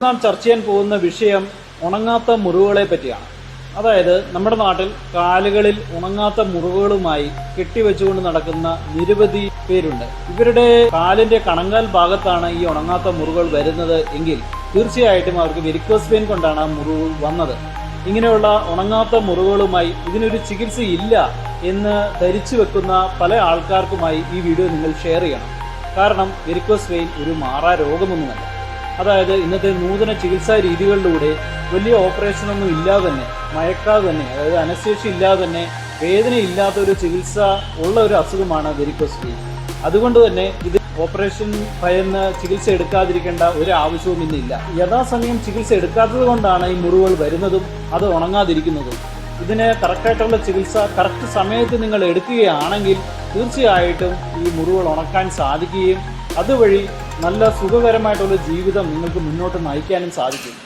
നാം ചർച്ച ചെയ്യാൻ പോകുന്ന വിഷയം ഉണങ്ങാത്ത മുറിവുകളെ പറ്റിയാണ്. അതായത് നമ്മുടെ നാട്ടിൽ കാലുകളിൽ ഉണങ്ങാത്ത മുറിവുകളുമായി കെട്ടിവെച്ചുകൊണ്ട് നടക്കുന്ന നിരവധി പേരുണ്ട്. ഇവരുടെ കാലിന്റെ കണങ്കാൽ ഭാഗത്താണ് ഈ ഉണങ്ങാത്ത മുറിവുകൾ വരുന്നത് എങ്കിൽ തീർച്ചയായിട്ടും അവർക്ക് വെരിക്കോസ് വെയിൻ കൊണ്ടാണ് ആ മുറിവ് വന്നത്. ഇങ്ങനെയുള്ള ഉണങ്ങാത്ത മുറിവുകളുമായി ഇതിനൊരു ചികിത്സയില്ല എന്ന് ധരിച്ചു വെക്കുന്ന പല ആൾക്കാർക്കുമായി ഈ വീഡിയോ നിങ്ങൾ ഷെയർ ചെയ്യണം. കാരണം വെരിക്കോസ് വെയിൻ ഒരു മാറാ രോഗമൊന്നുമല്ല. അതായത് ഇന്നത്തെ നൂതന ചികിത്സാ രീതികളിലൂടെ വലിയ ഓപ്പറേഷനൊന്നും ഇല്ലാതെ തന്നെ, മയക്കാതെ തന്നെ, അതായത് അനസ്തേഷ്യ ഇല്ലാതെ തന്നെ, വേദനയില്ലാത്ത ഒരു ചികിത്സ ഉള്ള ഒരു അസുഖമാണ് വെരിക്കോസ് വെയിൻ. അതുകൊണ്ട് തന്നെ ഇത് ഓപ്പറേഷൻ ഭയന്ന് ചികിത്സ എടുക്കാതിരിക്കേണ്ട ഒരു ആവശ്യവും ഇന്നില്ല. യഥാസമയം ചികിത്സ എടുക്കാത്തത് കൊണ്ടാണ് ഈ മുറിവുകൾ വരുന്നതും അത് ഉണങ്ങാതിരിക്കുന്നതും. ഇതിന് കറക്റ്റായിട്ടുള്ള ചികിത്സ കറക്റ്റ് സമയത്ത് നിങ്ങൾ എടുക്കുകയാണെങ്കിൽ തീർച്ചയായിട്ടും ഈ മുറിവുകൾ ഉണക്കാൻ സാധിക്കുകയും അതുവഴി നല്ല സുഖകരമായിട്ടുള്ള ജീവിതം നിങ്ങൾക്ക് മുന്നോട്ട് നയിക്കാനും സാധിക്കും.